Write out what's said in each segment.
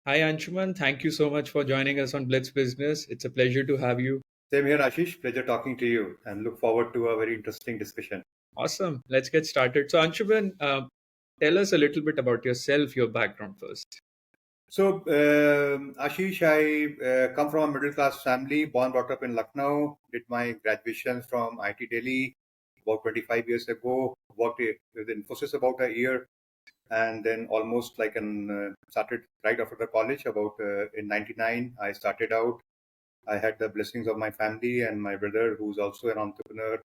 Hi, Anshuman. Thank you so much for joining us on Blitz Business. It's a pleasure to have you. Same here, Ashish. Pleasure talking to you and look forward to a very interesting discussion. Awesome. Let's get started. So, Anshuman, tell us a little bit about yourself, your background first. Ashish, I come from a middle class family, born brought up in Lucknow, did my graduation from IT Delhi about 25 years ago, worked with Infosys about a year, and then almost like started right after the college about in 99. I started out. I had the blessings of my family and my brother, who's also an entrepreneur,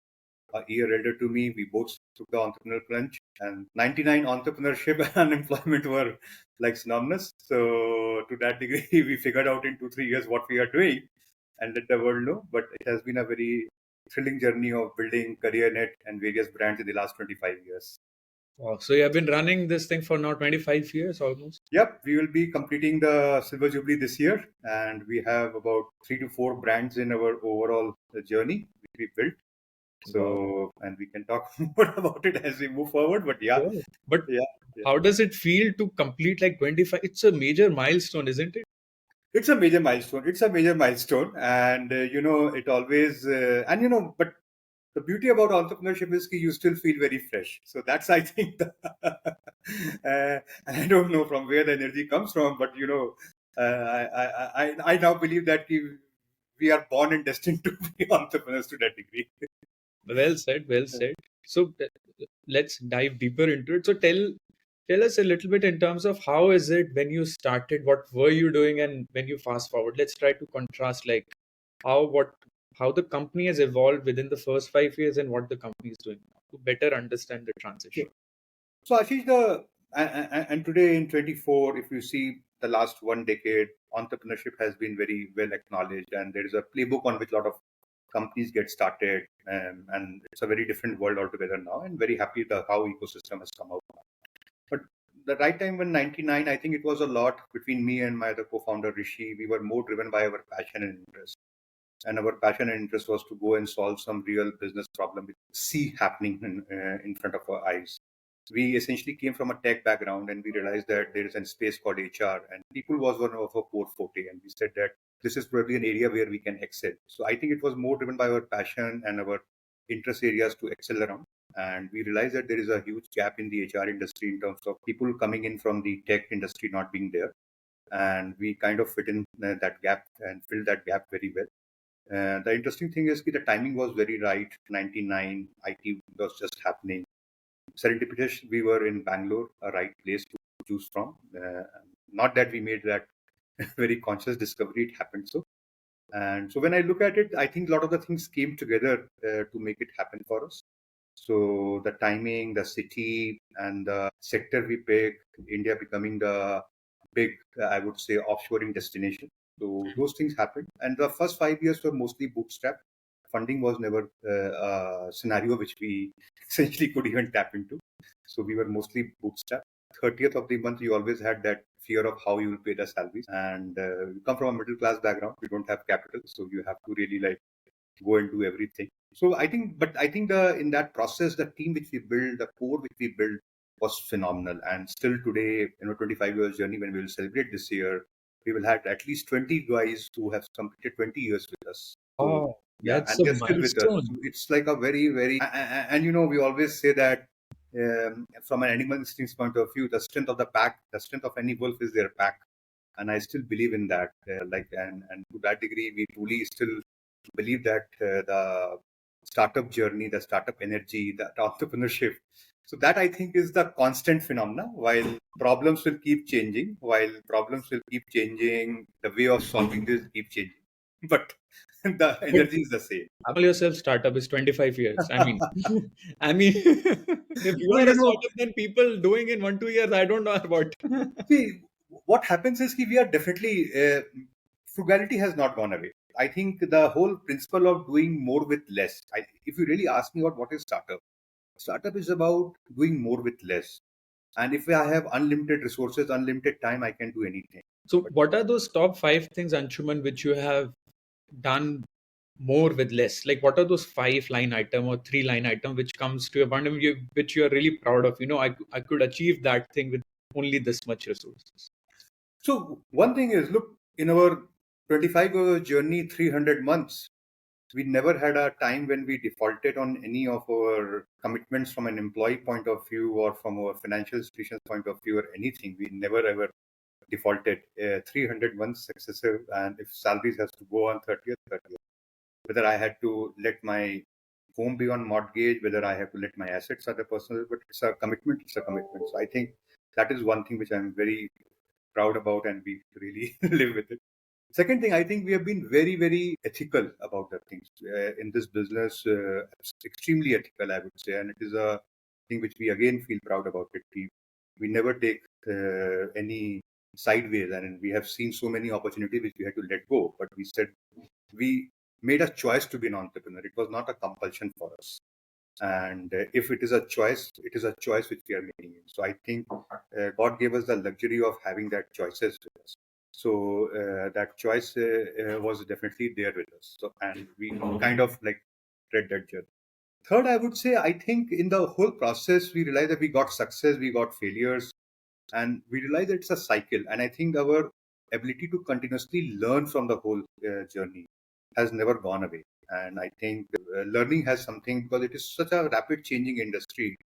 a year elder to me. We both took the entrepreneurial plunge, and 99 entrepreneurship and unemployment were like synonymous. So to that degree, we figured out in 2 3 years what we are doing and let the world know. But it has been a very thrilling journey of building Careernet and various brands in the last 25 years. Wow. So, you have been running this thing for now 25 years almost. Yep, we will be completing the Silver Jubilee this year, and we have about 3 to 4 brands in our overall journey which we built. Wow. So, and we can talk more about it as we move forward. But yeah, Sure. But yeah, yeah. how does it feel to complete like 25? It's a major milestone, isn't it? It's a major milestone. It's a major milestone, and it always but the beauty about entrepreneurship is that you still feel very fresh. So that's I think, and I don't know from where the energy comes from, but I now believe that we are born and destined to be entrepreneurs to that degree. Well said. Well said. So, let's dive deeper into it. So, tell us a little bit in terms of how is it when you started, what were you doing, and when you fast forward. Let's try to contrast like how what how the company has evolved within the first 5 years and what the company is doing now to better understand the transition. So Ashish, and today in 24, if you see the last 1 decade, entrepreneurship has been very well acknowledged, and there is a playbook on which a lot of companies get started, and it's a very different world altogether now. And very happy the how ecosystem has come out. But the right time when 99, I think it was a lot between me and my other co-founder Rishi. We were more driven by our passion and interest, and our passion and interest was to go and solve some real business problem we see happening in front of our eyes. We essentially came from a tech background, and we realized that there is a space called HR, and people was one of our core forte, and we said that this is probably an area where we can excel. So I think it was more driven by our passion and our interest areas to excel around. And we realized that there is a huge gap in the HR industry in terms of people coming in from the tech industry not being there, and we kind of fit in that gap and filled that gap very well. The interesting thing is that the timing was very right. 99 IT was just happening. Serendipitous, we were in Bangalore, a right place to choose from. Not that we made that very conscious discovery, it happened so. And so when I look at it, I think a lot of the things came together to make it happen for us. So the timing, the city, and the sector we picked, India becoming the big, I would say, offshoring destination. So those things happened. And the first 5 years were mostly bootstrapped. Funding was never a scenario which we essentially could even tap into. So we were mostly bootstrapped. 30th of the month, you always had that fear of how you will pay the salaries. And you come from a middle class background, you don't have capital. So you have to really like go and do everything. So I think the in that process, the team which we built, the core which we built was phenomenal. And still today, 25 years journey, when we will celebrate this year, we will have at least 20 guys who have completed 20 years with us. So Oh, yeah, that's and a they're still with us. milestone. So it's like a very, and we always say that from an animal instincts point of view, the strength of the pack, the strength of any wolf is their pack. And I still believe in that. And to that degree, we truly still believe that the startup journey, the startup energy, the entrepreneurship. So that I think is the constant phenomena. While problems will keep changing, the way of solving this keep changing. But the But energy is the same. call yourself startup is 25 years. I mean, I mean, if you No, are a startup, then people doing in 1 2 years, I don't know about. see, what happens is we are definitely frugality has not gone away. I think the whole principle of doing more with less. If you really ask me what is startup, startup is about doing more with less. And if I have unlimited resources, unlimited time, I can do anything. So, But what are those top 5 things, Anshuman, which you have done more with less? Like, what are those 5 line item or 3 line item which comes to your mind and which you are really proud of? I could achieve that thing with only this much resources. So one thing is, look, in our 25-hour journey, 300 months, we never had a time when we defaulted on any of our commitments from an employee point of view or from our financial institutions point of view or anything. We never ever defaulted. 300 months successive, and if salaries has to go on 30th, 30th. Whether I had to let my home be on mortgage, whether I have to let my assets at a personal, but it's a commitment. It's a commitment. So I think that is one thing which I'm very proud about, and we really live with it. Second thing, I think we have been very, very ethical about the things in this business. Extremely ethical, I would say, and it is a thing which we again feel proud about. It we never take any sideways, and we have seen so many opportunities which we had to let go. But we said we made a choice to be an entrepreneur. It was not a compulsion for us. And if it is a choice, it is a choice which we are making. So I think God gave us the luxury of having that choices with us. So that choice was definitely there with us. So, and we kind of like tread that journey. Third, I would say, I think in the whole process, we realized that we got success, we got failures, and we realized that it's a cycle. And I think our ability to continuously learn from the whole journey has never gone away. And I think learning has something, because it is such a rapid changing industry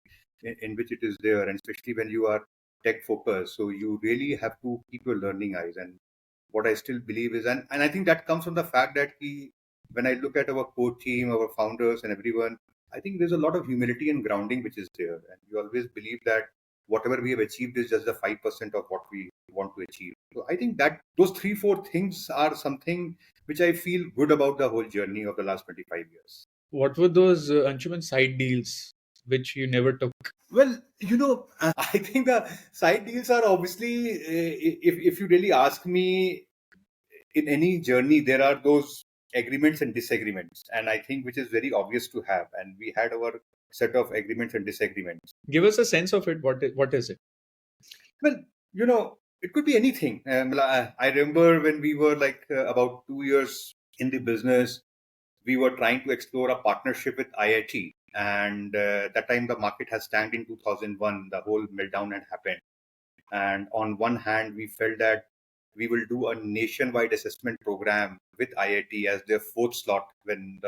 in which it is there, and especially when you are tech focused, so you really have to keep your learning eyes. And what I still believe is, and I think that comes from the fact that when I look at our core team, our founders, and everyone, I think there's a lot of humility and grounding which is there, and we always believe that whatever we have achieved is just the 5% of what we want to achieve. So I think that those three, four things are something which I feel good about the whole journey of the last 25 years. What were those Anshuman side deals which you never took? Well, I think the side deals are obviously, if you really ask me, in any journey, there are those agreements and disagreements. And I think which is very obvious to have. And we had our set of agreements and disagreements. Give us a sense of it. What is it? Well, it could be anything. I remember when we were like about 2 years in the business, we were trying to explore a partnership with IIT. And that time the market has tanked in 2001, the whole meltdown had happened. And on one hand, we felt that we will do a nationwide assessment program with IIT as their fourth slot when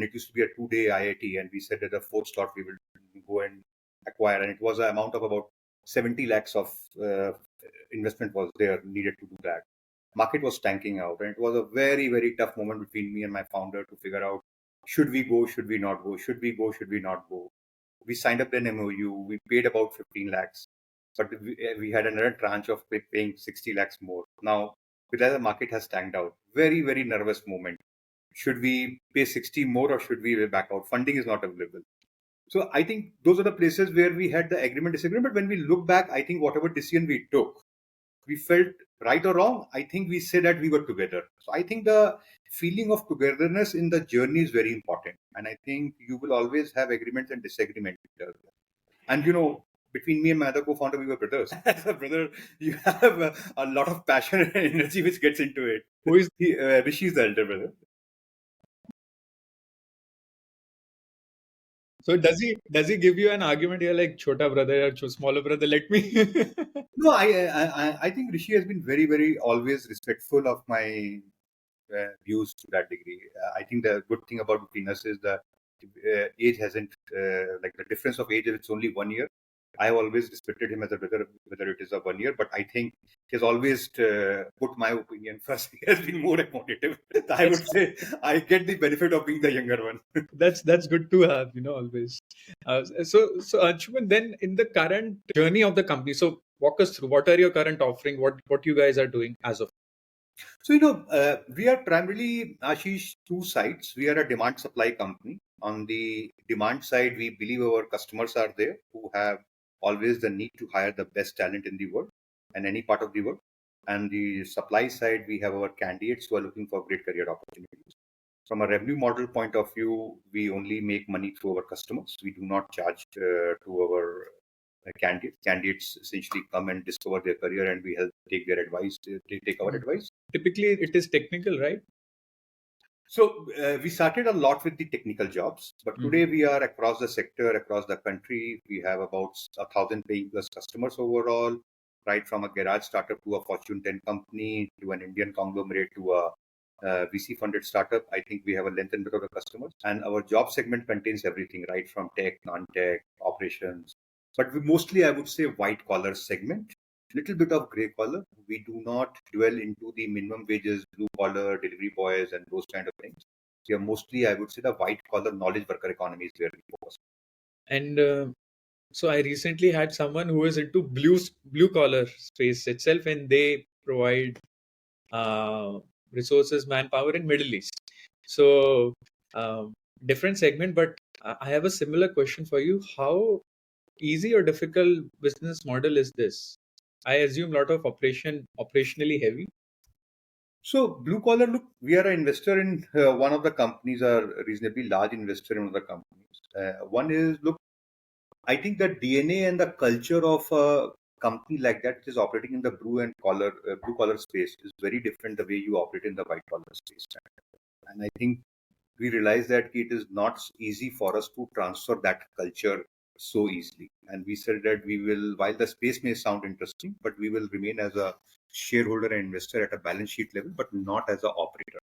it used to be a 2-day IIT, and we said that the fourth slot we will go and acquire, and it was an amount of about 70 lakhs of investment was there needed to do that. Market was tanking out, and it was a very, very tough moment between me and my founder to figure out, should we go, should we not go, should we go, should we not go. We signed up an MOU, we paid about 15 lakhs, but we had another tranche of paying 60 lakhs more. Now, because the market has tanked out, very, very nervous moment. Should we pay 60 more, or should we back out? Funding is not available. So I think those are the places where we had the agreement, disagreement. But when we look back, I think whatever decision we took, we felt right or wrong, I think we said that we were together. So I think the feeling of togetherness in the journey is very important. And I think you will always have agreements and disagreements. And between me and my other co-founder, we were brothers. As a brother, you have a lot of passion and energy which gets into it. Who is Rishi is the elder brother. So does he give you an argument here like chota brother or smaller brother? Let me. No, I think Rishi has been very, very always respectful of my views to that degree. I think the good thing about between us is that age hasn't like the difference of age. It's only 1 year. I have always respected him as a brother, whether it is a 1 year. But I think he has always put my opinion first. He has been more accommodative. I would say I get the benefit of being the younger one. That's good to have, always. So Anshuman, then in the current journey of the company, so walk us through what are your current offering, what you guys are doing as of. So, we are primarily, Ashish, two sides. We are a demand supply company. On the demand side, we believe our customers are there who have always the need to hire the best talent in the world and any part of the world. And the supply side, we have our candidates who are looking for great career opportunities. From a revenue model point of view, we only make money through our customers. We do not charge to our candidates. Candidates essentially come and discover their career, and we help take their advice, take our advice. Typically, it is technical, right? So we started a lot with the technical jobs, but today we are across the sector, across the country. We have about 1,000 paying plus customers overall. right from a garage startup to a Fortune 10 company to an Indian conglomerate to a VC funded startup. I think we have a length and breadth of customers, and our job segment contains everything, right from tech, non-tech, operations. But we mostly, I would say, white collar segment. Little bit of gray collar. We do not dwell into the minimum wages, blue collar, delivery boys, and those kind of things. We are mostly, I would say, the white collar knowledge worker economy is where we focus. And so I recently had someone who is into blue collar space itself, and they provide uh, resources, manpower in Middle East. So different segment, but I have a similar question for you. How easy or difficult business model is this? I assume a lot of operationally heavy. So blue collar, look, we are an investor in one of the companies, are reasonably large investor in one of the companies. One is, look, I think the DNA and the culture of a company like that, which is operating in the blue collar space, is very different the way you operate in the white collar space. And I think we realize that it is not easy for us to transfer that culture so easily. And we said that we will, while the space may sound interesting, but we will remain as a shareholder and investor at a balance sheet level, but not as an operator.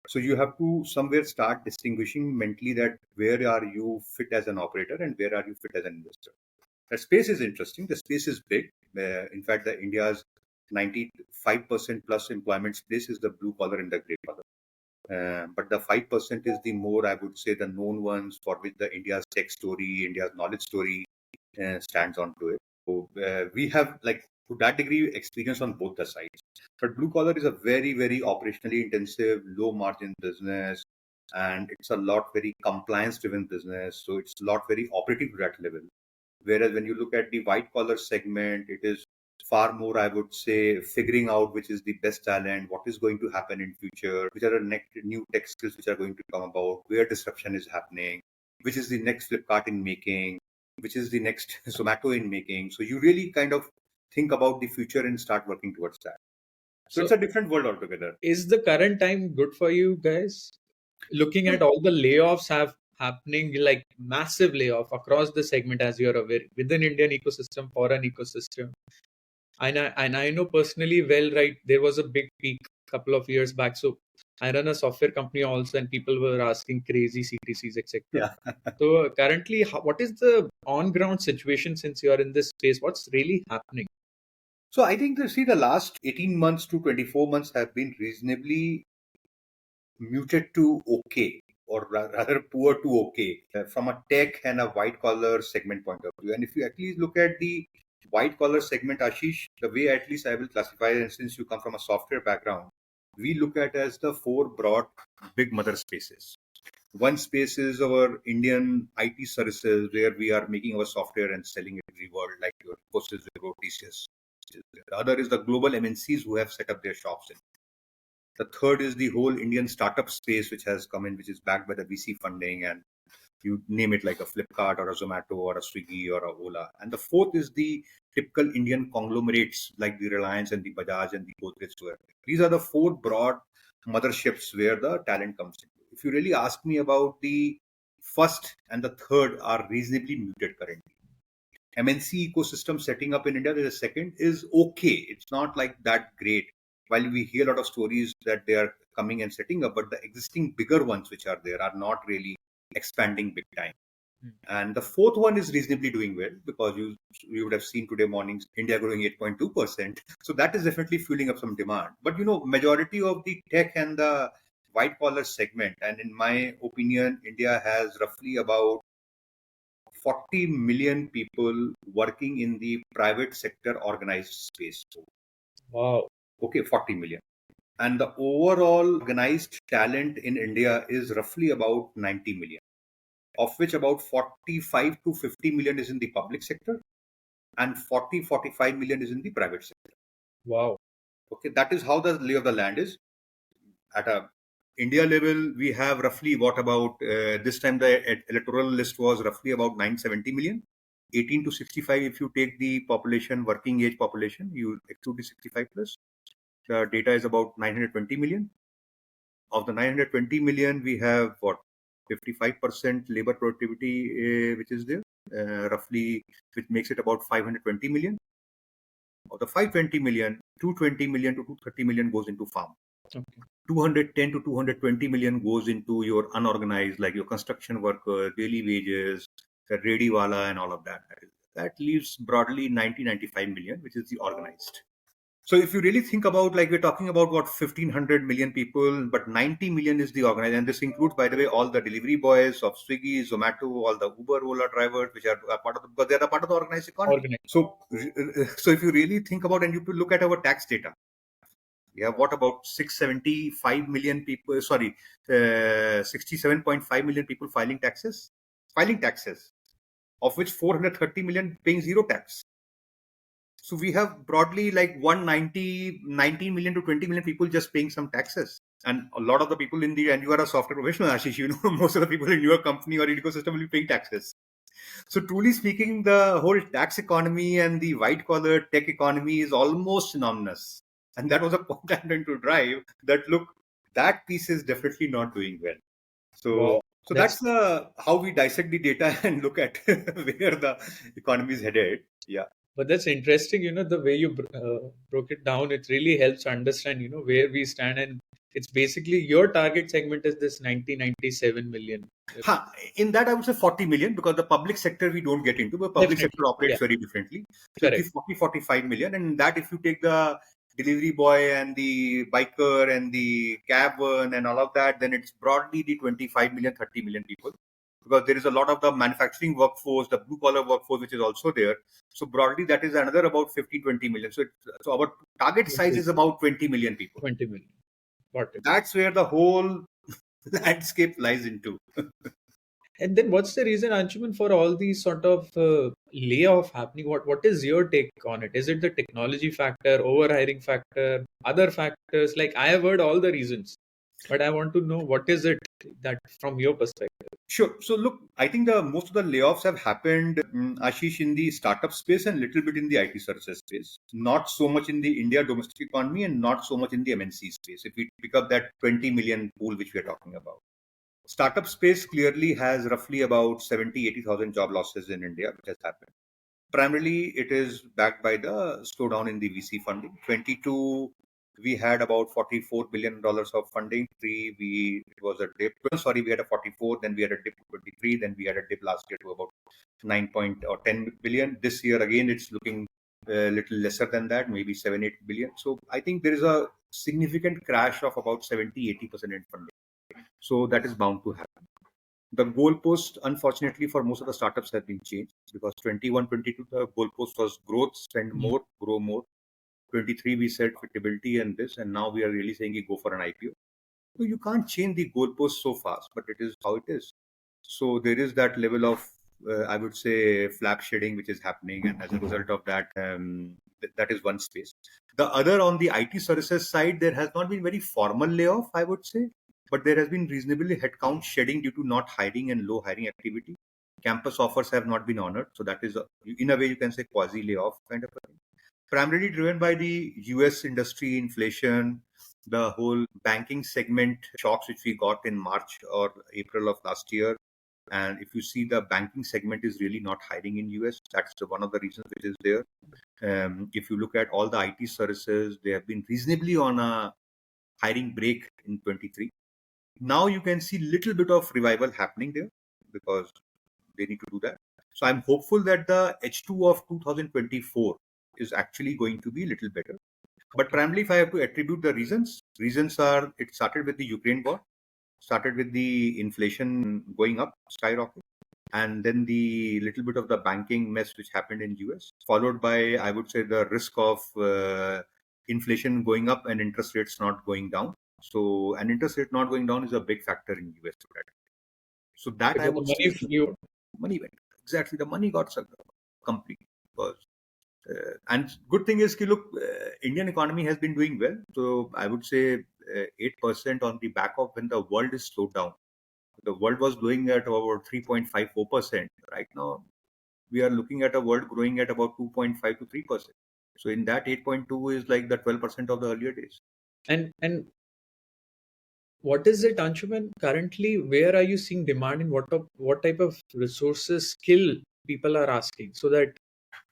So you have to somewhere start distinguishing mentally that where are you fit as an operator and where are you fit as an investor. The space is interesting. The space is big. In fact, the India's 95% plus employment space is the blue collar and the gray collar. But the 5% is the more, I would say, the known ones for which the India's tech story, India's knowledge story stands onto it. So we have, like, to that degree, experience on both the sides. But blue collar is a very, very operationally intensive, low margin business, and it's a lot very compliance driven business. So it's a lot very operative to that level. Whereas when you look at the white collar segment, it is far more, I would say, figuring out which is the best talent, what is going to happen in future, which are the next new tech skills which are going to come about, where disruption is happening, which is the next Flipkart in making, which is the next Zomato in making. So you really kind of think about the future and start working towards that. So it's So a different world altogether. is the current time good for you guys? Looking at all the layoffs have happening, like massive layoff across the segment, as you're aware, within Indian ecosystem, foreign ecosystem. And I know personally well, right? There was a big peak couple of years back. So I run a software company also, and people were asking crazy CTCs, etc. Yeah. So currently, what is the on-ground situation since you are in this space? What's really happening? So I think the last 18 months to 24 months have been reasonably muted to okay, or rather poor to okay, from a tech and a white collar segment point of view. And if you at least look at the white collar segment, Ashish, the way at least I will classify it, and since you come from a software background, we look at as the four broad big mother spaces. One space is our Indian IT services, where we are making our software and selling it to the world, like your Infosys, Wipro, TCS. The other is the global MNCs who have set up their shops in. The third is the whole Indian startup space, which has come in, which is backed by the VC funding, and you name it, like a Flipkart or a Zomato or a Swiggy or a Ola. And the fourth is the typical Indian conglomerates like the Reliance and the Bajaj and the Godrej. These are the four broad motherships where the talent comes in. If you really ask me about the first and the third, are reasonably muted currently. MNC ecosystem setting up in India, the second is okay. It's not like that great. While we hear a lot of stories that they are coming and setting up, but the existing bigger ones which are there are not really expanding big time. Hmm. And the fourth one is reasonably doing well, because you would have seen today mornings India growing 8.2%. So that is definitely fueling up some demand. But majority of the tech and the white collar segment, and in my opinion, India has roughly about 40 million people working in the private sector organized space. Wow. Okay, 40 million. And the overall organized talent in India is roughly about 90 million, of which about 45 to 50 million is in the public sector and 45 million is in the private sector. Wow. Okay, that is how the lay of the land is. At a India level, we have roughly what about this time the electoral list was roughly about 970 million. 18 to 65, if you take the population, working age population, you exclude the 65 plus. The data is about 920 million. Of the 920 million, we have what 55% labor productivity, which is there, roughly, which makes it about 520 million. of the 520 million, 220 million to 230 million goes into farm. Okay. 210 to 220 million goes into your unorganized, like your construction worker, daily wages, the rediwala, and all of that. That leaves broadly 95 million, which is the organized. So if you really think about, like, we're talking about what, 1500 million people, but 90 million is the organized, and this includes, by the way, all the delivery boys of Swiggy, Zomato, all the Uber, Ola drivers, which are a part of the, because they're a part of the organized economy. Organized. So if you really think about, and you look at our tax data, we have what, about 675 million people, 67.5 million people filing taxes, of which 430 million paying zero tax. So we have broadly like 19 million to 20 million people just paying some taxes. And a lot of the people in the, and you are a software professional, Ashish, you know, most of the people in your company or ecosystem will be paying taxes. So truly speaking, the whole tax economy and the white collar tech economy is almost synonymous. And that was a point I'm trying to drive, that look, that piece is definitely not doing well. Wow. So That's that's how we dissect the data and look at where the economy is headed. Yeah. But that's interesting, the way you broke it down. It really helps understand, where we stand. And it's basically your target segment is this 97 million. Ha, in that, I would say 40 million, because the public sector we don't get into, but public Definitely. sector Yeah, operates very differently. So it's the correct. 45 million. And that, if you take the delivery boy and the biker and the cab one and all of that, then it's broadly the 25 million, 30 million people. Because there is a lot of the manufacturing workforce, the blue collar workforce, which is also there. So broadly, that is another about 15, 20 million. So our target size is about 20 million people. 20 million. Got it. That's where the whole landscape lies into. And then what's the reason, Anshuman, for all these sort of layoff happening? What is your take on it? Is it the technology factor, overhiring factor, other factors? Like, I have heard all the reasons, but I want to know what is it that from your perspective? Sure. So look, I think the most of the layoffs have happened, Ashish, in the startup space and little bit in the IT services space. Not so much in the India domestic economy and not so much in the MNC space. If we pick up that 20 million pool which we are talking about, startup space clearly has roughly about 70, 80,000 job losses in India, which has happened. Primarily, it is backed by the slowdown in the VC funding. 22, we had about $44 billion of funding. It was a dip. Sorry, we had a 44, then we had a dip to 23, then we had a dip last year to about 9 point or 10 billion. This year, again, it's looking a little lesser than that, maybe 7, 8 billion. So I think there is a significant crash of about 70, 80% in funding. So that is bound to happen. The goalpost, unfortunately, for most of the startups have been changed, because 21, 22, the goalpost was growth, spend more, grow more. 23, we said fitability and this, and now we are really saying you go for an IPO. So you can't change the goalpost so fast, but it is how it is. So there is that level of, I would say, flap shedding which is happening, and as a result of that, that is one space. The other, on the IT services side, there has not been very formal layoff, I would say, but there has been reasonably headcount shedding due to not hiring and low hiring activity. Campus offers have not been honored, so that is, in a way, you can say quasi layoff kind of a thing. Primarily driven by the US industry, inflation, the whole banking segment shocks which we got in March or April of last year. And if you see, the banking segment is really not hiring in US. That's one of the reasons which is there. If you look at all the IT services, they have been reasonably on a hiring break in 23. Now you can see little bit of revival happening there, because they need to do that. So I'm hopeful that the H2 of 2024 is actually going to be a little better. But primarily, if I have to attribute the reasons are, it started with the Ukraine war, started with the inflation going up, skyrocket, and then the little bit of the banking mess which happened in US, followed by, I would say, the risk of inflation going up and interest rates not going down. So an interest rate not going down is a big factor in US. So that, I Because the would money say, flew. money went. Exactly, the money got sucked up completely. Because and good thing is, look, Indian economy has been doing well. So I would say 8% on the back of when the world is slowed down. The world was growing at about 3.54%. Right now, we are looking at a world growing at about 2.5 to 3%. So in that, 8.2 is like the 12% of the earlier days. And what is it, Anshuman? Currently, where are you seeing demand in what type of resources, skill people are asking, so that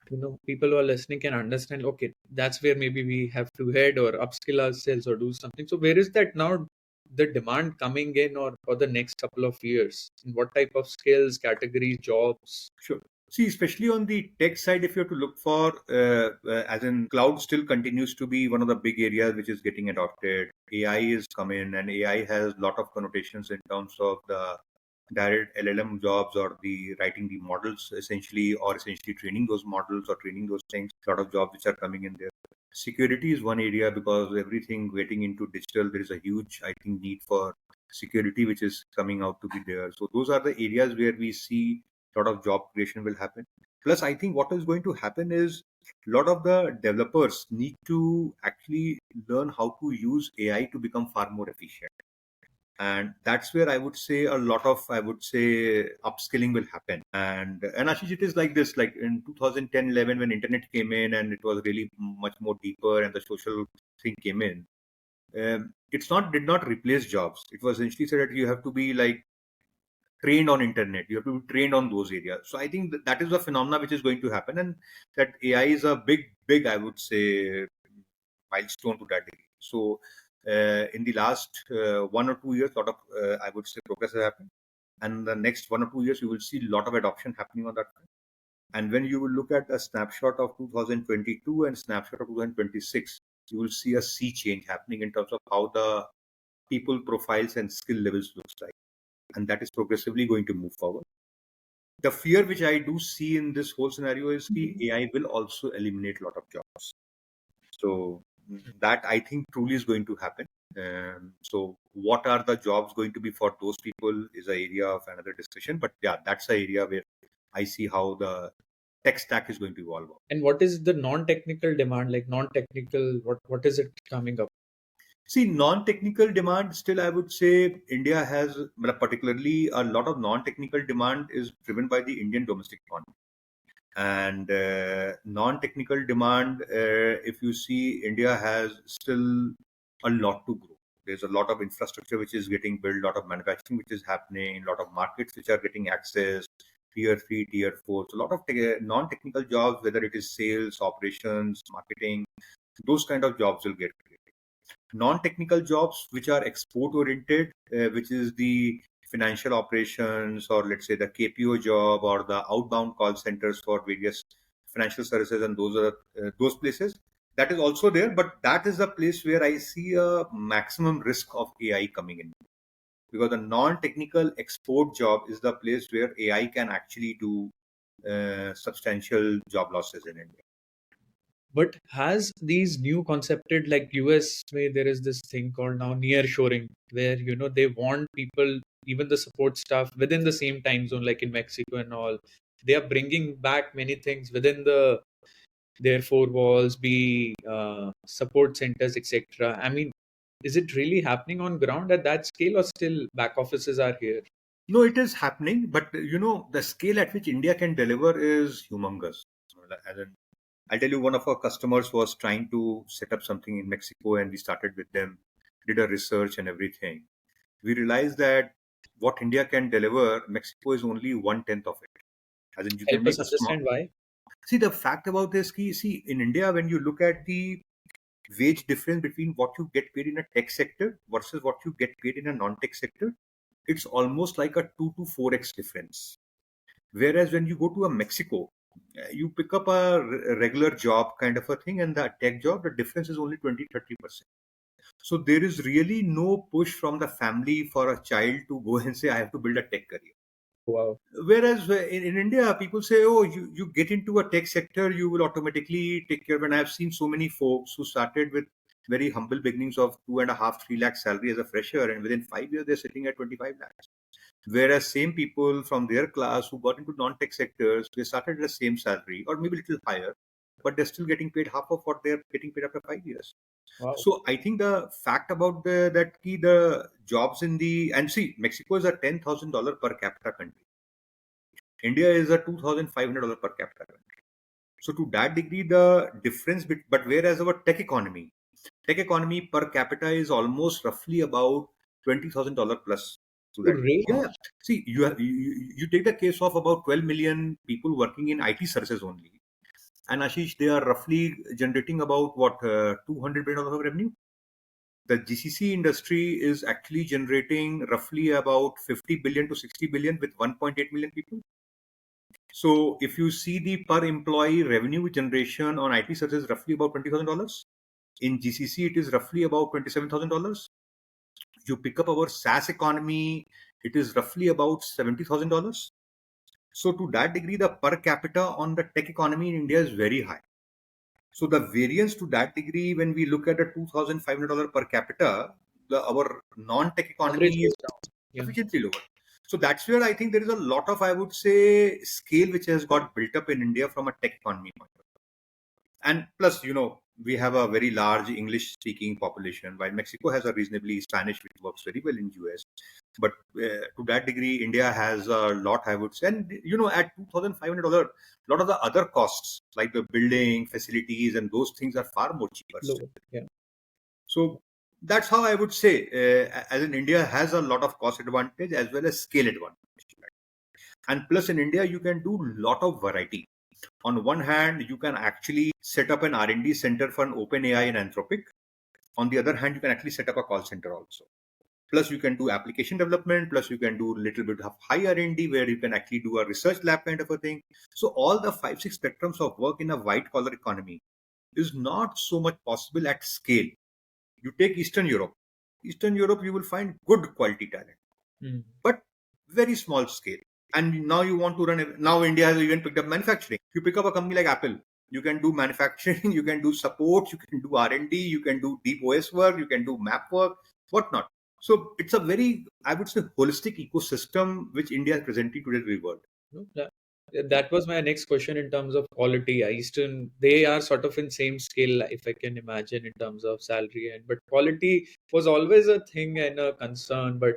people who are listening can understand, okay, that's where maybe we have to head or upskill ourselves or do something. So where is that now, the demand coming in, or for the next couple of years? In what type of skills, categories, jobs? Sure. See, especially on the tech side, if you have to look for, as in cloud still continues to be one of the big areas which is getting adopted. AI is coming, and AI has a lot of connotations in terms of the direct LLM jobs or the writing the models essentially, or essentially training those models or training those things. A lot of jobs which are coming in there. Security is one area because everything getting into digital, there is a huge, I think, need for security which is coming out to be there. So those are the areas where we see a lot of job creation will happen. Plus, I think what is going to happen is a lot of the developers need to actually learn how to use AI to become far more efficient. And that's where I would say a lot of, I would say, upskilling will happen. And Ashish, it is like this, like in 2010-11 when internet came in and it was really much more deeper and the social thing came in. It's not did not replace jobs. It was essentially said that you have to be like trained on internet, you have to be trained on those areas. So I think that is a phenomena which is going to happen, and that AI is a big, I would say, milestone to that degree. So in the last 1 or 2 years, a lot of I would say progress has happened, and the next 1 or 2 years you will see a lot of adoption happening on that front. And when you will look at a snapshot of 2022 and snapshot of 2026, you will see a sea change happening in terms of how the people profiles and skill levels looks like, and that is progressively going to move forward. The fear which I do see in this whole scenario is that AI will also eliminate a lot of jobs. So that I think truly is going to happen. So what are the jobs going to be for those people is an area of another discussion. But yeah, that's an area where I see how the tech stack is going to evolve. And what is the non-technical demand? Like non-technical, what is it coming up? See, non-technical demand still, I would say India has, well, particularly a lot of non-technical demand is driven by the Indian domestic economy. And non-technical demand, if you see, India has still a lot to grow. There's a lot of infrastructure which is getting built, a lot of manufacturing which is happening, a lot of markets which are getting access, tier 3, tier 4. So a lot of non-technical jobs, whether it is sales, operations, marketing, those kind of jobs will get created. Non-technical jobs which are export oriented, which is the financial operations, or let's say the KPO job or the outbound call centers for various financial services, and those are those places, that is also there. But that is the place where I see a maximum risk of AI coming in, because the non-technical export job is the place where AI can actually do substantial job losses in India. But has these new concepted, like US, where there is this thing called now near shoring, where they want people, even the support staff, within the same time zone, like in Mexico and all. They are bringing back many things within their four walls, be support centers, etc. I mean, is it really happening on ground at that scale, or still back offices are here? No, it is happening, but the scale at which India can deliver is humongous. As in, I'll tell you, one of our customers was trying to set up something in Mexico, and we started with them, did a research and everything. We realized that what India can deliver, Mexico is only 1/10 of it. As in, you can Help make us a small. understand why. See, the fact about this, key, see, in India, when you look at the wage difference between what you get paid in a tech sector versus what you get paid in a non-tech sector, it's almost like a 2 to 4x difference. Whereas when you go to a Mexico, you pick up a regular job kind of a thing, and the tech job, the difference is only 20-30%. So there is really no push from the family for a child to go and say, I have to build a tech career. Wow. Whereas in India, people say, oh, you get into a tech sector, you will automatically take care of. And I've seen so many folks who started with very humble beginnings of 2.5, 3 lakh salary as a fresher, and within 5 years, they're sitting at 25 lakhs. Whereas same people from their class who got into non-tech sectors, they started at the same salary or maybe a little higher, but they're still getting paid half of what they're getting paid after 5 years. Wow. So I think the fact about the jobs in the, and see, Mexico is a $10,000 per capita country. India is a $2,500 per capita country. So to that degree, the difference, but whereas our tech economy per capita is almost roughly about $20,000 plus to Oh, that. really? Yeah. See, you take the case of about 12 million people working in IT services only. And Ashish, they are roughly generating about what, $200 billion of revenue. The GCC industry is actually generating roughly about 50 billion to 60 billion with 1.8 million people. So if you see the per employee revenue generation on IT services, roughly about $20,000. In GCC, it is roughly about $27,000. You pick up our SaaS economy, it is roughly about $70,000. So to that degree, the per capita on the tech economy in India is very high. So the variance to that degree, when we look at a $2,500 per capita, our non-tech Average economy is goes down. Yeah. sufficiently lower. So that's where I think there is a lot of, I would say, scale which has got built up in India from a tech economy point of view. And plus, we have a very large English-speaking population, while Mexico has a reasonably Spanish, which works very well in US. But to that degree, India has a lot, I would say. And at $2,500, a lot of the other costs, like the building, facilities, and those things are far more cheaper still. Lower. Yeah. So that's how I would say, as in India has a lot of cost advantage as well as scale advantage. And plus in India, you can do a lot of variety. On one hand, you can actually set up an R&D center for an OpenAI and Anthropic. On the other hand, you can actually set up a call center also. Plus, you can do application development. Plus, you can do a little bit of high R&D where you can actually do a research lab kind of a thing. So all the 5, 6 spectrums of work in a white collar economy is not so much possible at scale. You take Eastern Europe. Eastern Europe, you will find good quality talent, but very small scale. And now you want to run. Now India has even picked up manufacturing. You pick up a company like Apple, you can do manufacturing, you can do support, you can do R&D, you can do deep OS work, you can do map work, whatnot. So it's a very, I would say, holistic ecosystem which India is presenting to the world. No, that was my next question in terms of quality. Eastern, they are sort of in same scale, if I can imagine, in terms of salary, and but quality was always a thing and a concern. But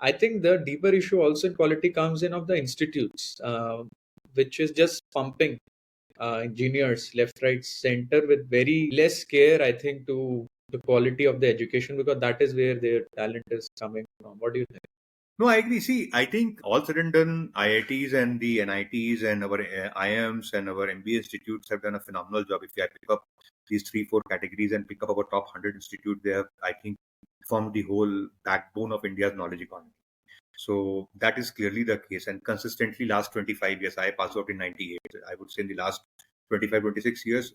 I think the deeper issue also in quality comes in of the institutes, which is just pumping engineers left, right, center with very less care, I think, to the quality of the education, because that is where their talent is coming from. What do you think? No, I agree. See, I think all said and done, IITs and the NITs and our IIMs and our MBA institutes have done a phenomenal job. If I pick up these 3, 4 categories and pick up our top 100 institutes, they have, I think, formed the whole backbone of India's knowledge economy. So that is clearly the case. And consistently, last 25 years, I passed out in 98. I would say in the last 25, 26 years,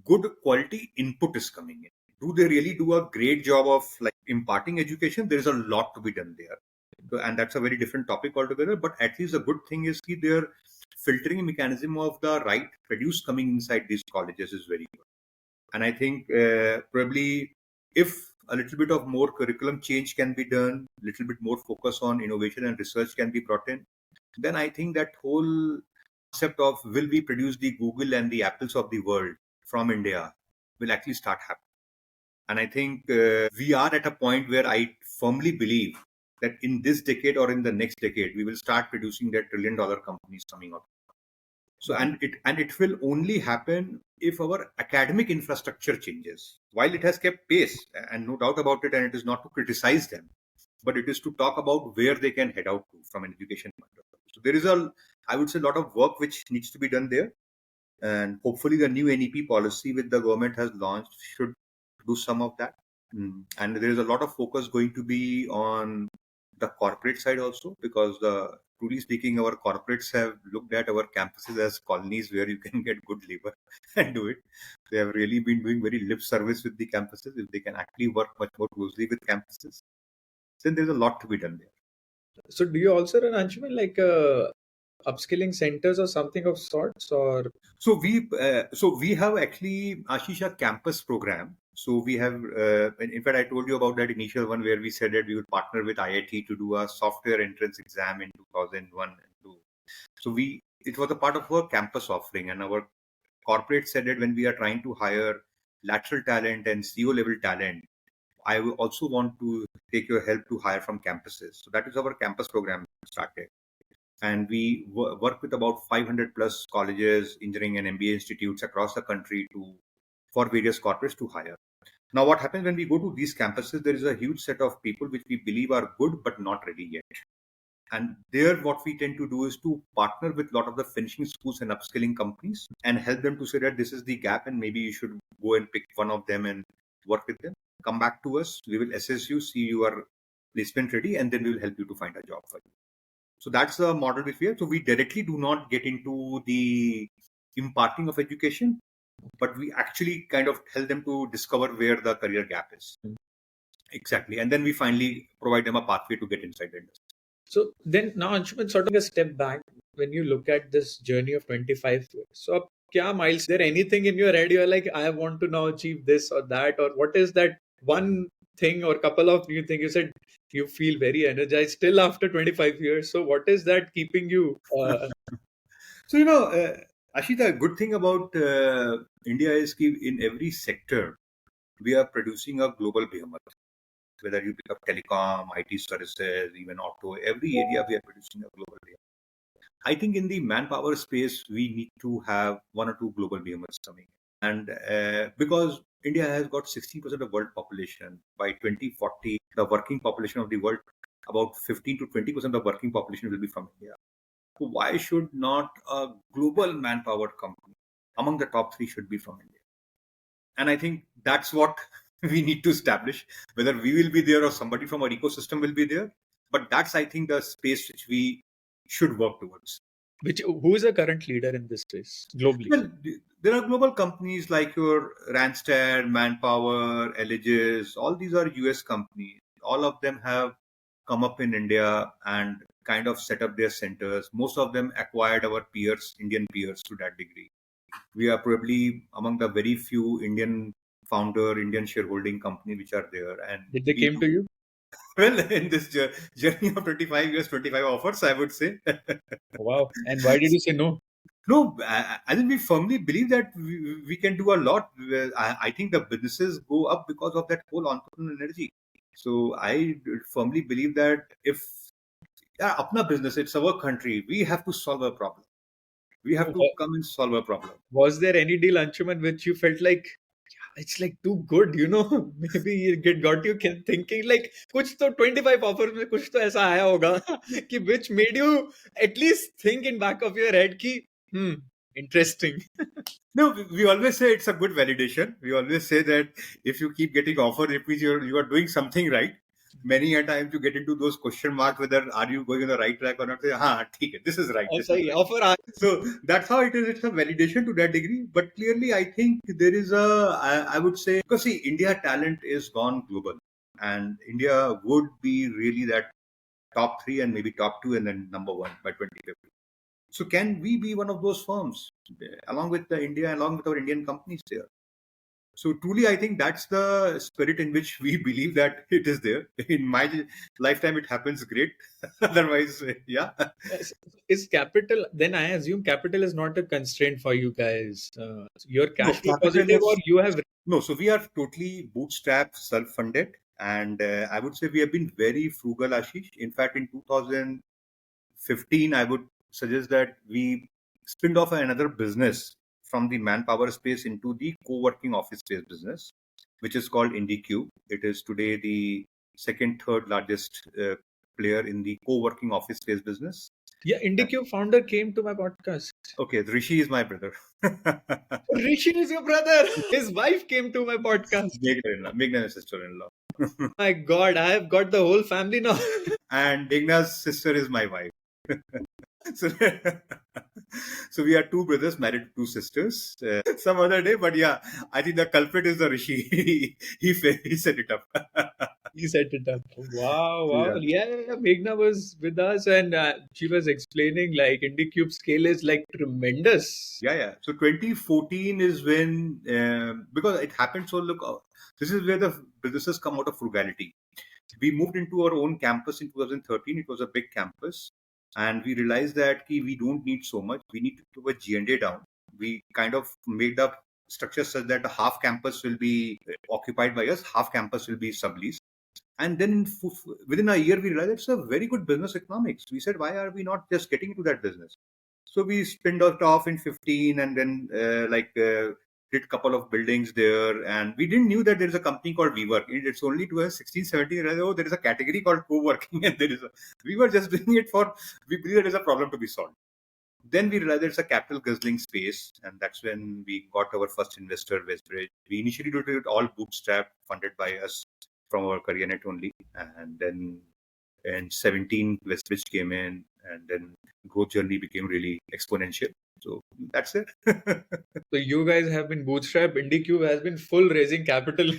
good quality input is coming in. Do they really do a great job of like imparting education? There is a lot to be done there. So, and that's a very different topic altogether. But at least the good thing is that their filtering mechanism of the right produce coming inside these colleges is very good. And I think probably if a little bit of more curriculum change can be done, a little bit more focus on innovation and research can be brought in, then I think that whole concept of will we produce the Google and the Apples of the world from India will actually start happening. And I think we are at a point where I firmly believe that in this decade or in the next decade, we will start producing that $1 trillion companies coming out. So and it will only happen if our academic infrastructure changes. While it has kept pace, and no doubt about it, and it is not to criticize them, but it is to talk about where they can head out to from an education point of view. So there is I would say, a lot of work which needs to be done there, and hopefully the new NEP policy which the government has launched should do some of that. And there is a lot of focus going to be on the corporate side also, because truly speaking, our corporates have looked at our campuses as colonies where you can get good labor and do it. They have really been doing very lip service with the campuses. If they can actually work much more closely with campuses, then there's a lot to be done there. So, do you also run, Anshuman, like upskilling centers or something of sorts, or So we have actually, Ashish, a campus program. So we have, in fact, I told you about that initial one where we said that we would partner with IIT to do a software entrance exam in 2001 and 2. So it was a part of our campus offering, and our corporate said that when we are trying to hire lateral talent and CEO level talent, I will also want to take your help to hire from campuses. So that is our campus program started. And we work with about 500 plus colleges, engineering and MBA institutes across the country for various corporates to hire. Now, what happens when we go to these campuses, there is a huge set of people which we believe are good but not ready yet. And there, what we tend to do is to partner with a lot of the finishing schools and upskilling companies and help them to say that this is the gap and maybe you should go and pick one of them and work with them. Come back to us. We will assess you, see your placement ready, and then we will help you to find a job for you. So that's the model which we have. So we directly do not get into the imparting of education, but we actually kind of help them to discover where the career gap is. Exactly. And then we finally provide them a pathway to get inside the industry. So then now, Anshuman, sort of a step back when you look at this journey of 25 years. So, kya miles? Is there anything in your head you're like, I want to now achieve this or that, or what is that one thing or couple of new things? You said you feel very energized still after 25 years. So, what is that keeping you? So, Ashi, the good thing about India is that in every sector, we are producing a global behemoth. Whether you pick up telecom, IT services, even auto, every area we are producing a global behemoth. I think in the manpower space, we need to have one or two global behemoths coming. And because India has got 60% of world population, by 2040, the working population of the world, about 15 to 20% of the working population will be from India. So why should not a global manpower company among the top three should be from India? And I think that's what we need to establish, whether we will be there or somebody from our ecosystem will be there. But that's, I think, the space which we should work towards. Who is the current leader in this space globally? Well, there are global companies like your Randstad, Manpower, Allegis. All these are US companies. All of them have come up in India and kind of set up their centers. Most of them acquired our peers, Indian peers, to that degree. We are probably among the very few Indian founder, Indian shareholding company which are there. And Did they came to you? well, in this journey of 25 years, 25 offers, I would say. Wow. And why did you say no? No, I think we firmly believe that we can do a lot. I think the businesses go up because of that whole entrepreneurial energy. So I firmly believe that if apna business, it's our country, we have to solve a problem. We have to come and solve a problem. Was there any deal, Anshuman, which you felt like it's like too good, maybe it got you thinking like कुछ तो 25 offers में कुछ तो ऐसा आया होगा कि which made you at least think in back of your head कि interesting. No, we always say it's a good validation. We always say that if you keep getting offer, it means you are doing something right. Many a times you get into those question marks whether are you going on the right track or not. Say, this is right. This is right. Offer So that's how it is. It's a validation to that degree. But clearly, I think there is I would say, because see, India talent is gone global, and India would be really that top three and maybe top two and then number one by 2050. So can we be one of those firms along with along with our Indian companies there? So truly, I think that's the spirit in which we believe that it is there. In my lifetime, it happens great. Otherwise, yeah. Is capital, then I assume capital is not a constraint for you guys. You're No, cash flow capital positive or is you have. no. So we are totally bootstrapped, self-funded, and I would say we have been very frugal, Ashish. In fact, in 2015, I would suggest that we spinned off another business from the manpower space into the co-working office space business, which is called IndyCube. It is today the second, third largest player in the co-working office space business. Yeah, IndyCube founder came to my podcast. Okay, Rishi is my brother. Rishi is your brother. His wife came to my podcast. Meghna's sister-in-law. My God, I have got the whole family now. And Meghna's sister is my wife. So, so we are two brothers married to two sisters. Some other day, but yeah, I think the culprit is the Rishi. he set it up. He set it up. Wow. Yeah. Meghna was with us and she was explaining like IndyCube scale is like tremendous. Yeah. So 2014 is when, because it happened. So look, this is where the businesses come out of frugality. We moved into our own campus in 2013. It was a big campus. And we realized that we don't need so much. We need to put a G&A down. We kind of made up structure such that half campus will be occupied by us, half campus will be subleased. And then within a year, we realized it's a very good business economics. We said, why are we not just getting into that business? So we spinned it off in 15 and then did a couple of buildings there, and we didn't knew that there is a company called WeWork. It's only to us 16, 17 years ago, there is a category called co-working, and we were just doing it for, we believe there is a problem to be solved. Then we realized it's a capital guzzling space, and that's when we got our first investor, Westbridge. We initially did it all bootstrap, funded by us from our Careernet only, and then in 17, Westbridge came in, and then growth journey became really exponential. So that's it. So you guys have been bootstrapped. IndieCube has been full raising capital.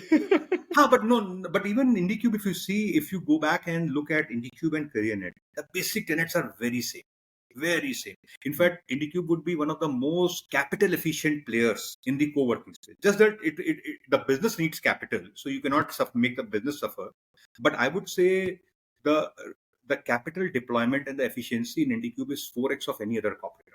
But no, but even IndieCube, if you see, if you go back and look at IndieCube and Careernet, the basic tenets are very same. Very same. In fact, IndieCube would be one of the most capital efficient players in the co-working space. Just that the business needs capital, so you cannot make the business suffer. But I would say the capital deployment and the efficiency in IndieCube is 4x of any other corporate.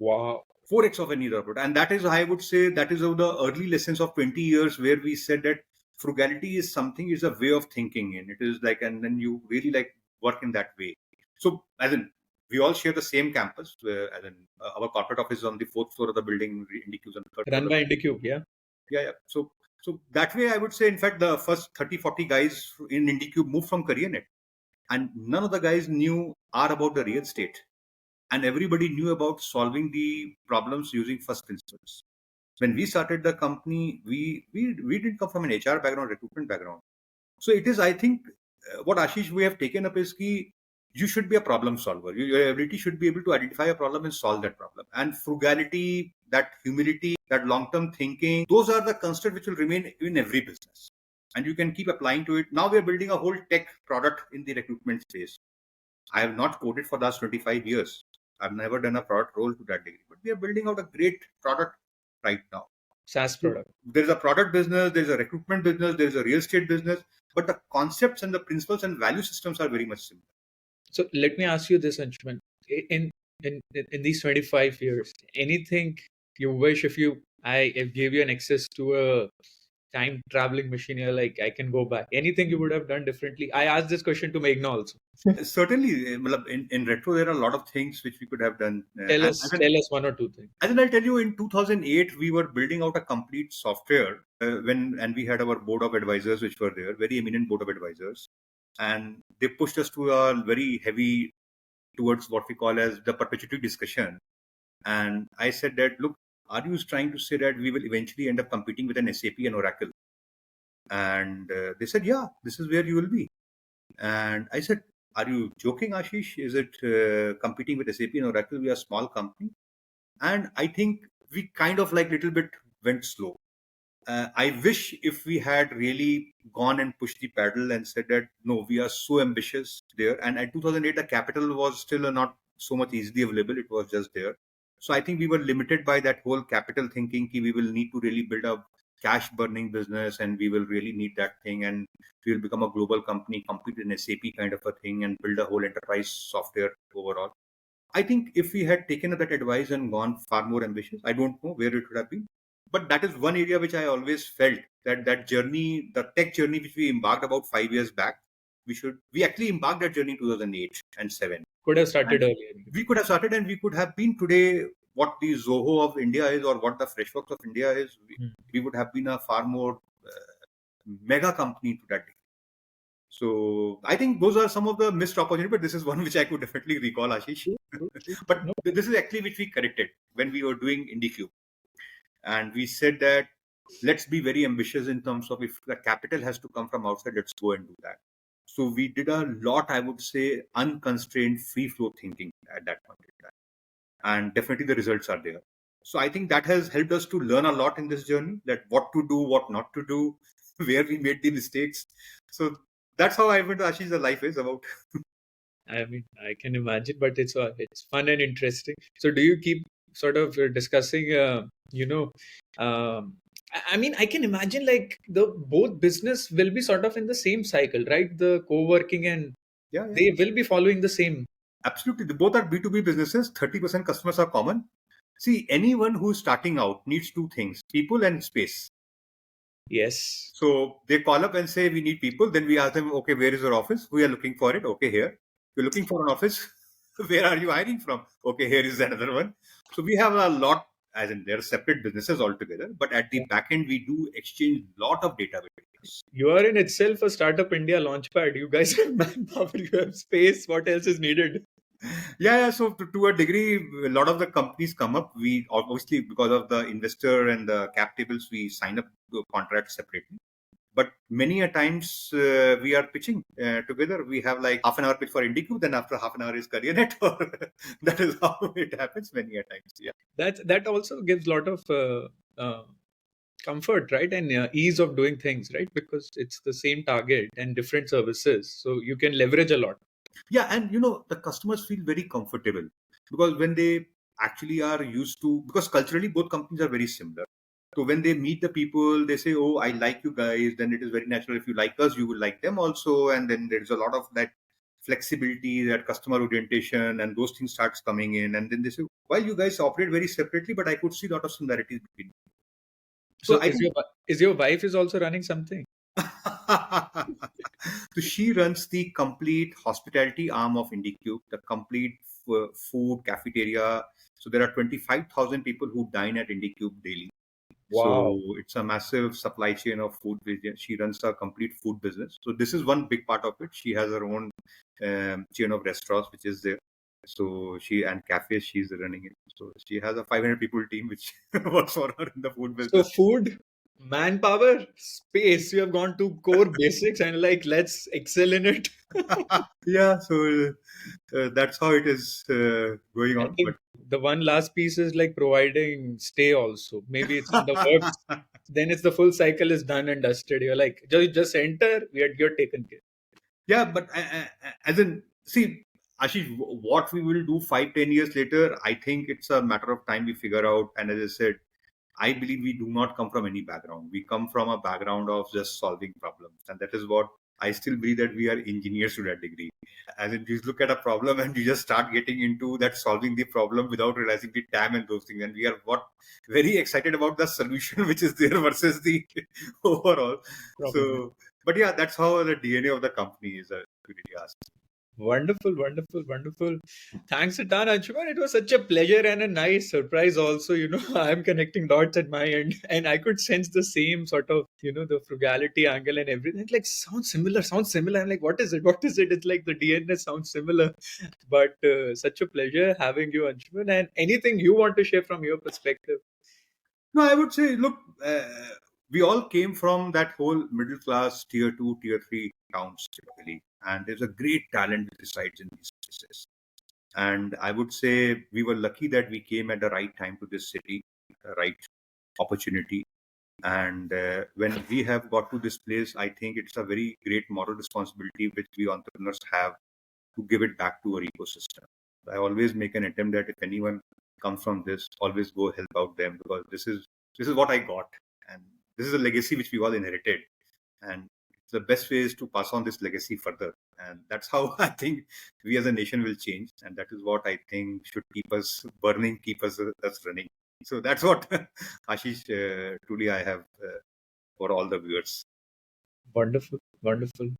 Wow. 4x of any other product. And that is, I would say, that is of the early lessons of 20 years where we said that frugality is something, is a way of thinking. And it is like, and then you really like work in that way. So as in, we all share the same campus. As in, our corporate office is on the 4th floor of the building, IndieCube on the 3rd Run floor. by IndieCube, yeah. Yeah. So that way, I would say, in fact, the first 30, 40 guys in IndieCube moved from Careernet. And none of the guys knew about the real estate. And everybody knew about solving the problems using first principles. When we started the company, we didn't come from an HR background, recruitment background. So it is, I think, what Ashish we have taken up is key. You should be a problem solver. Your ability should be able to identify a problem and solve that problem. And frugality, that humility, that long-term thinking, those are the constants which will remain in every business. And you can keep applying to it. Now we are building a whole tech product in the recruitment space. I have not coded for the last 25 years. I've never done a product role to that degree, but we are building out a great product right now. SaaS product. There's a product business, there's a recruitment business, there's a real estate business, but the concepts and the principles and value systems are very much similar. So let me ask you this, Anshuman. In these 25 years, anything you wish if I gave you an access to a time traveling machine, you're like, I can go back. Anything you would have done differently? I asked this question to Meghna also. Certainly, in retro, there are a lot of things which we could have done. Tell us one or two things. And then I'll tell you, in 2008, we were building out a complete software and we had our board of advisors, which were there, very eminent board of advisors. And they pushed us to a very heavy towards what we call as the perpetuity discussion. And I said that, look, are you trying to say that we will eventually end up competing with an SAP and Oracle? And they said, yeah, this is where you will be. And I said, are you joking, Ashish? Is it competing with SAP and Oracle? We are a small company. And I think we kind of like little bit went slow. I wish if we had really gone and pushed the pedal and said that, no, we are so ambitious there. And at 2008, the capital was still not so much easily available. It was just there. So I think we were limited by that whole capital thinking. We will need to really build a cash burning business and we will really need that thing. And we will become a global company, compete in SAP kind of a thing and build a whole enterprise software overall. I think if we had taken that advice and gone far more ambitious, I don't know where it would have been. But that is one area which I always felt that journey, the tech journey which we embarked about 5 years back, we actually embarked that journey in 2008 and 7. Could have started earlier. We could have started and we could have been today what the Zoho of India is or what the Freshworks of India is. We would have been a far more mega company to that degree. So I think those are some of the missed opportunities, but this is one which I could definitely recall, Ashish. But this is actually which we corrected when we were doing IndieCube. And we said that let's be very ambitious in terms of if the capital has to come from outside, let's go and do that. So we did a lot, I would say, unconstrained free flow thinking at that point in time. And definitely the results are there. So I think that has helped us to learn a lot in this journey, that what to do, what not to do, where we made the mistakes. So that's how I went to Ashish, the life is about. I mean, I can imagine, but it's fun and interesting. So do you keep sort of discussing, I mean, I can imagine like both business will be sort of in the same cycle, right? The co-working and they will be following the same. Absolutely. Both are B2B businesses. 30% customers are common. See, anyone who's starting out needs two things, people and space. Yes. So they call up and say, we need people. Then we ask them, okay, where is your office? We are looking for it. Okay, here. You're looking for an office. Where are you hiring from? Okay, here is another one. So we have a lot as in they're separate businesses altogether, but at the back end, we do exchange lot of data between us. You are in itself a Startup India launchpad. You guys have manpower, you have space. What else is needed? Yeah. So to a degree, a lot of the companies come up. We obviously, because of the investor and the cap tables, we sign up contracts separately. But many a times we are pitching together. We have like half an hour pitch for IndiQ, then after half an hour is Careernet. That is how it happens many a times. Yeah. That also gives a lot of comfort, right, and ease of doing things, right, because it's the same target and different services, so you can leverage a lot. Yeah, and the customers feel very comfortable because when they actually are used to, because culturally both companies are very similar. So when they meet the people, they say, "Oh, I like you guys." Then it is very natural. If you like us, you will like them also. And then there's a lot of that flexibility, that customer orientation, and those things starts coming in. And then they say, "Well, you guys operate very separately, but I could see a lot of similarities between." So So I think is your wife is also running something? so she runs the complete hospitality arm of IndiCube, the complete food cafeteria. So there are 25,000 people who dine at IndiCube daily. Wow. So it's a massive supply chain of food. She runs a complete food business. So this is one big part of it. She has her own chain of restaurants, which is there. So she and cafes, she's running it. So she has a 500 people team which works for her in the food So business. food, manpower, space, you have gone to core basics and like let's excel in it. Yeah, so that's how it is going I on. think the one last piece is like providing stay also. Maybe it's in the works, But then it's the full cycle is done and dusted. You're like, just enter, you're taken care. yeah, but as in, see, Ashish, what we will do 5, 10 years later, I think it's a matter of time we figure out. And as I said, I believe we do not come from any background. We come from a background of just solving problems. And that is what I still believe, that we are engineers to that degree. As in, you look at a problem and you just start getting into that solving the problem without realizing the time and those things. And we are very excited about the solution which is there versus the overall. Problem. So, but yeah, that's how the DNA of the company is. If you really ask. Wonderful, wonderful, wonderful. Thanks a ton, Anshuman. It was such a pleasure and a nice surprise also. I'm connecting dots at my end and I could sense the same sort of, the frugality angle and everything. Like, sounds similar, sounds similar. I'm like, what is it? What is it? It's like the DNA sounds similar. But such a pleasure having you, Anshuman. And anything you want to share from your perspective? No, I would say, look, we all came from that whole middle class, tier two, tier three towns typically, and there's a great talent which resides in these places. And I would say we were lucky that we came at the right time to this city, the right opportunity. And when we have got to this place, I think it's a very great moral responsibility which we entrepreneurs have to give it back to our ecosystem. I always make an attempt that if anyone comes from this, always go help out them, because this is what I got, and this is a legacy which we all inherited, and the best way is to pass on this legacy further, and that's how I think we as a nation will change, and that is what I think should keep us burning, keep us running. So that's what Ashish, truly I have for all the viewers. Wonderful, wonderful.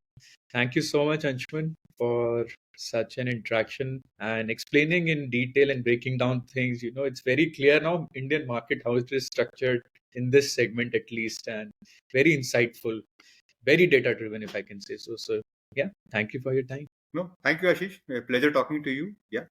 Thank you so much, Anshuman, for such an interaction and explaining in detail and breaking down things. It's very clear now, Indian market, how it is structured in this segment at least, and very insightful, very data driven, if I can say so. So, yeah, thank you for your time. No, thank you, Ashish. A pleasure talking to you. Yeah.